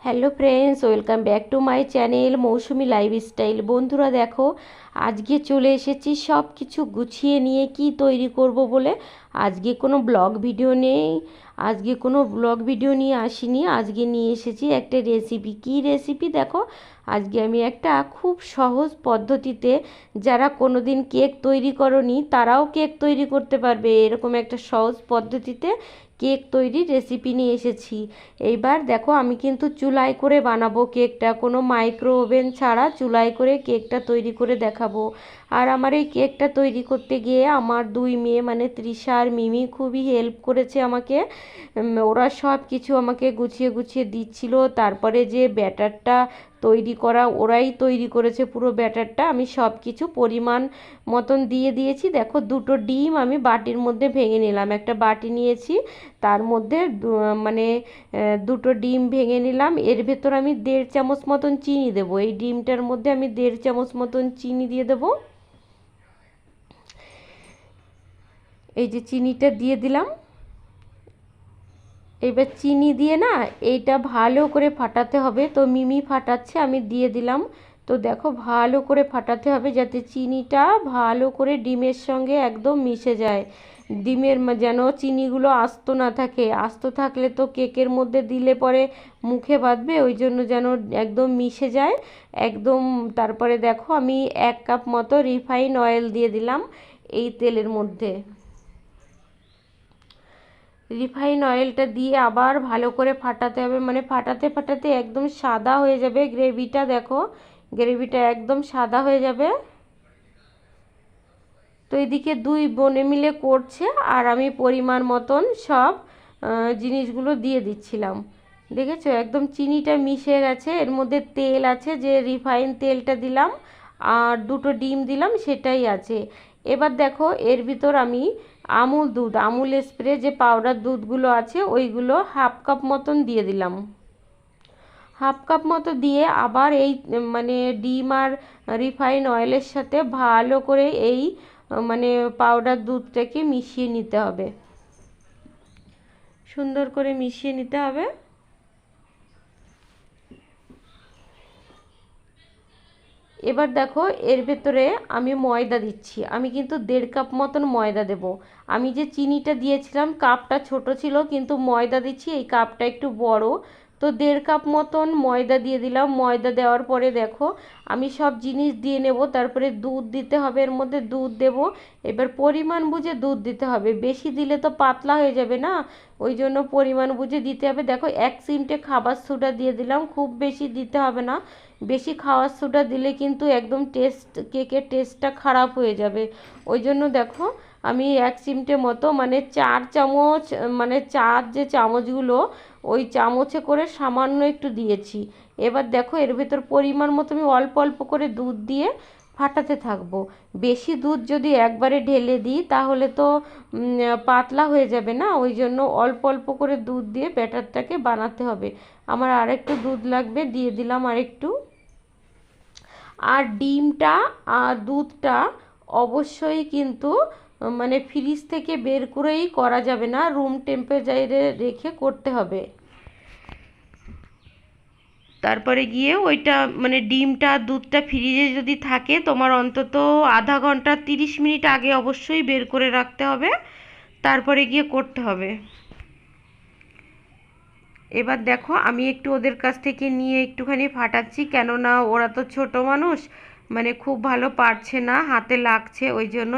Hello friends, welcome back to my channel Mousumi lifestyle. বন্ধুরা দেখো, আজকে চলে এসেছি সব কিছু গুছিয়ে নিয়ে কি তৈরি করব বলে। আজকে কোনো ব্লগ ভিডিও নেই, আজকে কোনো ব্লগ ভিডিও নিয়ে আসিনি। আজকে নিয়ে এসেছি একটা রেসিপি। কি রেসিপি দেখো, আজকে আমি একটা খুব সহজ পদ্ধতিতে, যারা কোনো দিন কেক তৈরি করনি তারাও কেক তৈরি করতে পারবে, এরকম একটা সহজ পদ্ধতিতে কেক তৈরির রেসিপি নিয়ে এসেছি। এইবার দেখো, আমি কিন্তু চুলায় করে বানাবো কেকটা, কোনো মাইক্রো ওভেন ছাড়া চুলায় করে কেকটা তৈরি করে দেখাবো। আর আমার এই কেকটা তৈরি করতে গিয়ে আমার দুই মেয়ে মানে তৃষা আর মিমি খুবই হেল্প করেছে আমাকে। ওরা সব কিছু আমাকে গুছিয়ে গুছিয়ে দিচ্ছিল। তারপরে যে ব্যাটারটা তৈরি করা, ওরাই তৈরি করেছে পুরো ব্যাটারটা। আমি সব কিছু পরিমাণ মতন দিয়ে দিয়েছি। দেখো, দুটো ডিম আমি বাটির মধ্যে ভেঙে নিলাম, একটা বাটি নিয়েছি, তার মধ্যে মানে দুটো ডিম ভেঙে নিলাম। এর ভেতর আমি 1.5 চামচ মতন চিনি দেবো। এই ডিমটার মধ্যে আমি 1.5 চামচ মতন চিনি দিয়ে দেবো। এই যে চিনিটা দিয়ে দিলাম। এবার চিনি দিয়ে না এইটা ভালো করে ফাটাতে হবে। তো মিমি ফাটাচ্ছে, আমি দিয়ে দিলাম। তো দেখো, ভালো করে ফাটাতে হবে যাতে চিনিটা ভালো করে ডিমের সঙ্গে একদম মিশে যায়। ডিমের যেন চিনিগুলো আস্ত না থাকে, আস্ত থাকলে তো কেকের মধ্যে দিলে পরে মুখে বাঁধবে, ওই জন্য যেন একদম মিশে যায় একদম। তারপরে দেখো, আমি 1 কাপ মতো রিফাইন অয়েল দিয়ে দিলাম এই তেলের মধ্যে। রিফাইন অয়েলটা দিয়ে আবার ভালো করে ফাটাতে হবে, মানে ফাটাতে ফাটাতে একদম সাদা হয়ে যাবে গ্রেভিটা। দেখো, গ্রেভিটা একদম সাদা হয়ে যাবে। তো এদিকে দুই বোনে মিলে করছে আর আমি পরিমাণ মতন সব জিনিসগুলো দিয়ে দিচ্ছিলাম। দেখেছো, একদম চিনিটা মিশে গেছে, এর মধ্যে তেল আছে, যে রিফাইন তেলটা দিলাম, আর দুটো ডিম দিলাম সেটাই আছে। এবার দেখো, এর ভিতর আমি আমুল দুধ, আমুল স্প্রে যে পাউডার দুধগুলো আছে ওইগুলো 1/2 কাপ মতন দিয়ে দিলাম। 1/2 কাপ মতো দিয়ে আবার এই মানে ডিম আর রিফাইন অয়েলের সাথে ভালো করে এই মানে পাউডার দুধটাকে মিশিয়ে নিতে হবে, সুন্দর করে মিশিয়ে নিতে হবে। এবার দেখো, এর ভেতরে আমি ময়দা দিচ্ছি। আমি কিন্তু 1.5 কাপ মতন ময়দা দেব। আমি যে চিনিটা দিয়েছিলাম কাপটা ছোট ছিল, কিন্তু ময়দা দিচ্ছি এই কাপটা একটু বড়। তো 1.5 কাপ মতন ময়দা দিয়ে দিলাম। ময়দা দেওয়ার পরে দেখো, আমি সব জিনিস দিয়ে নেব। তারপরে দুধ দিতে হবে, এর মধ্যে দুধ দেব। এবার পরিমাণ বুঝে দুধ দিতে হবে, বেশি দিলে তো পাতলা হয়ে যাবে না, ওই জন্য পরিমাণ বুঝে দিতে হবে। দেখো, 1 চিমটে খাবার সোডা দিয়ে দিলাম, খুব বেশি দিতে হবে না। বেশি খাবার সোডা দিলে কিন্তু একদম কেকের টেস্টটা খারাপ হয়ে যাবে। ওই জন্য দেখো, আমি 1 চিমটে মতো মানে 4 চামচ, মানে চার যে চামচগুলো ওই চামচে করে সামান্য একটু দিয়েছি। এবার দেখো, এর ভেতর পরিমাণ মতো আমি অল্প অল্প করে দুধ দিয়ে ফাটাতে থাকবো। বেশি দুধ যদি একবারে ঢেলে দিই তাহলে তো পাতলা হয়ে যাবে না, ওই জন্য অল্প অল্প করে দুধ দিয়ে ব্যাটারটাকে বানাতে হবে। আমার আরেকটু দুধ লাগবে, দিয়ে দিলাম আরেকটু। আর ডিমটা আর দুধটা অবশ্যই কিন্তু মানে ফ্রিজ থেকে বের করেই করা যাবে না, রুম টেম্পারেচারে রেখে করতে হবে। তারপরে গিয়ে ওইটা মানে ডিমটা দুধটা ফ্রিজে যদি থাকে তোমার, অন্তত আধা ঘন্টা 30 মিনিট আগে অবশ্যই বের করে রাখতে হবে, তারপরে গিয়ে করতে হবে। এবার দেখো, আমি একটু ওদের কাছ থেকে নিয়ে একটুখানি ফাটাচ্ছি, কেননা ওরা তো ছোট মানুষ, মানে খুব ভালো পারছে না, হাতে লাগছে ওই জন্য।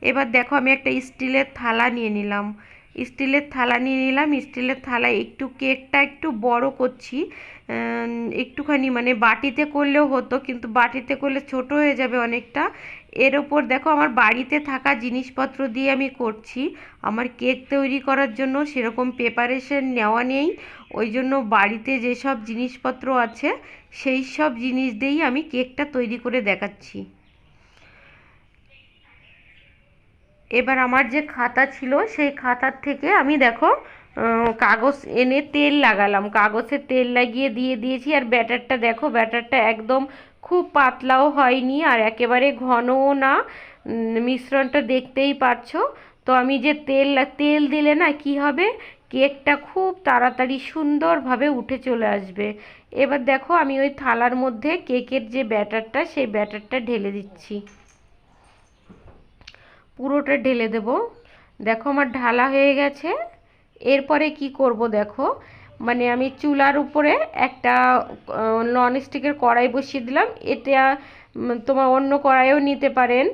এবার দেখো, আমি একটা স্টিলের থালা নিয়ে নিলাম। স্টিলের থালায় একটু কেকটা একটু বড় করছি, একটুখানি মানে বাটিতে করলেও হতো, কিন্তু বাটিতে করলে ছোট হয়ে যাবে অনেকটা। এর ওপর দেখো, আমার বাড়িতে থাকা জিনিসপত্র দিয়ে আমি করছি। আমার কেক তৈরি করার জন্য সেরকম প্রিপারেশন নেওয়া নেই, ওই জন্য বাড়িতে যেসব জিনিসপত্র আছে সেই সব জিনিস দিয়েই আমি কেকটা তৈরি করে দেখাচ্ছি। এবার আমার যে খাতা ছিল সেই খাতার থেকে আমি দেখো কাগজ এনে তেল লাগালাম, কাগজে তেল লাগিয়ে দিয়ে দিয়েছি। আর ব্যাটারটা দেখো, ব্যাটারটা একদম খুব পাতলাও হয়নি আর একেবারে ঘনও না, মিশ্রণটা দেখতেই পারছো। তো আমি যে তেল তেল দিলে না কি হবে, কেকটা খুব তাড়াতাড়ি সুন্দরভাবে উঠে চলে আসবে। এবার দেখো আমি ওই থালার মধ্যে কেকের যে ব্যাটারটা সেই ব্যাটারটা ঢেলে দিচ্ছি, পুরোটা ঢেলে দেব। দেখো আমার ঢালা হয়ে গেছে। এরপরে কি করব দেখো, মানে আমি চুলার উপরে একটা ননস্টিকের কড়াই বসিয়ে দিলাম। এটা তোমার অন্য কড়াইও নিতে পারেন,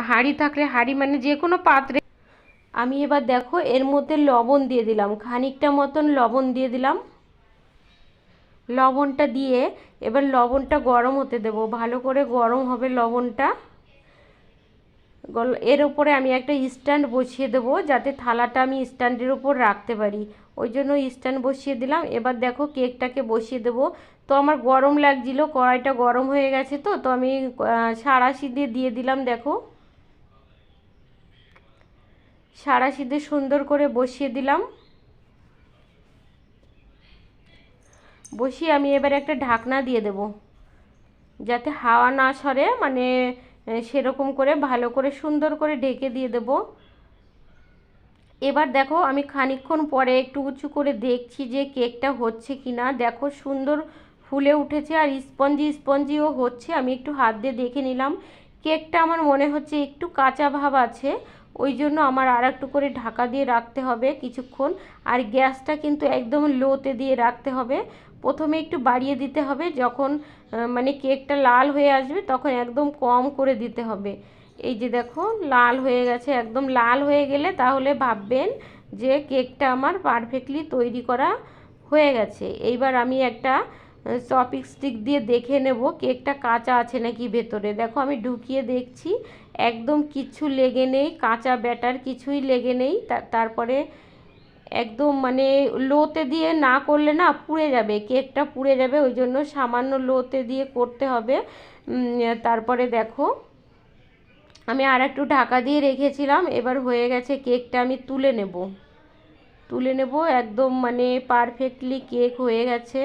হাঁড়ি থাকলে হাঁড়ি, মানে যে কোনো পাত্রে। আমি এবার দেখো এর মধ্যে লবণ দিয়ে দিলাম, খানিকটা মতন লবণ দিয়ে দিলাম। লবণটা দিয়ে এবার লবণটা গরম হতে দেব, ভালো করে গরম হবে লবণটা। এর উপরে আমি একটা স্ট্যান্ড বসিয়ে দেবো, যাতে থালাটা আমি স্ট্যান্ডের উপর রাখতে পারি, ওই জন্য স্ট্যান্ড বসিয়ে দিলাম। এবার দেখো কেকটাকে বসিয়ে দেবো। তো আমার গরম লাগছিল, কড়াইটা গরম হয়ে গেছে, তো আমি সাঁড়াশি দিয়ে দিলাম। দেখো সাঁড়াশি দিয়ে সুন্দর করে বসিয়ে দিলাম। বসিয়ে আমি এবার একটা ঢাকনা দিয়ে দেব, যাতে হাওয়া না সরে, মানে সেরকম করে ভালো করে সুন্দর করে ঢেকে দিয়ে দেব। এবার দেখো আমি খানিকক্ষণ পরে একটু উঁচু করে দেখছি যে কেকটা হচ্ছে কি না। দেখো সুন্দর ফুলে উঠেছে আর স্পঞ্জি স্পঞ্জিও হচ্ছে। আমি একটু হাত দিয়ে দেখে নিলাম, কেকটা আমার মনে হচ্ছে একটু কাঁচা ভাব আছে, ওই জন্য আমার আর একটু করে ঢাকা দিয়ে রাখতে হবে কিছুক্ষণ। আর গ্যাসটা কিন্তু একদম লোতে দিয়ে রাখতে হবে, প্রথমে একটু বাড়িয়ে দিতে হবে, যখন মানে কেকটা লাল হয়ে আসবে তখন একদম কম করে দিতে হবে। এই যে দেখো লাল হয়ে গেছে, একদম লাল হয়ে গেলে তাহলে ভাববেন যে কেকটা আমার পারফেক্টলি তৈরি করা হয়ে গেছে। এইবার আমি একটা চপিং স্টিক দিয়ে দেখে নেব কেকটা কাঁচা আছে নাকি ভেতরে। দেখো আমি ঢুকিয়ে দেখছি, একদম কিচ্ছু লেগে নেই, কাঁচা ব্যাটার কিছুই লেগে নেই। তারপরে একদম মানে লোতে দিয়ে না করলে না পুড়ে যাবে, কেকটা পুড়ে যাবে, ওই জন্য সামান্য লোতে দিয়ে করতে হবে। তারপরে দেখো আমি আর একটু ঢাকা দিয়ে রেখেছিলাম, এবার হয়ে গেছে, কেকটা আমি তুলে নেব। একদম মানে পারফেক্টলি কেক হয়ে গেছে,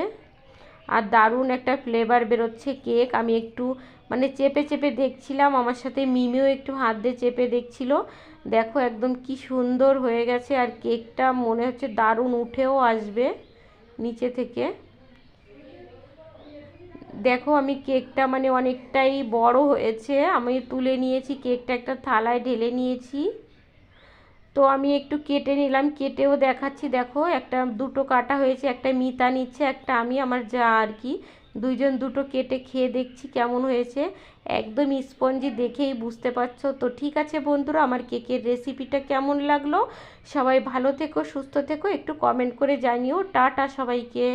আর দারুণ একটা ফ্লেভার বেরোচ্ছে কেক। আমি একটু মানে চেপে চেপে দেখছিলাম, আমার সাথে মিমিও একটু হাত দিয়ে চেপে দেখছিল। দেখো একদম কি সুন্দর হয়ে গেছে, আর কেকটা মনে হচ্ছে দারুণ উঠেও আসবে নিচে থেকে। দেখো আমি কেকটা মানে অনেকটাই বড় হয়েছে, আমি তুলে নিয়েছি কেকটা, একটা থালায় ঢেলে নিয়েছি। তো আমি একটু কেটে নিলাম, কেটেও দেখাচ্ছি। দেখো একটা দুটো কাটা হয়েছে, একটা মিতা নিচ্ছে, একটা আমি, আমার যা আর কি, দুইজন দুটো কেটে খেয়ে দেখছি কেমন হয়েছে। একদম স্পঞ্জি, দেখেই বুঝতে পারছো। তো ঠিক আছে বন্ধুরা, আমার কেকের রেসিপিটা কেমন লাগলো, সবাই ভালো থেকো, সুস্থ থেকো, একটু কমেন্ট করে জানিও। টাটা সবাইকে।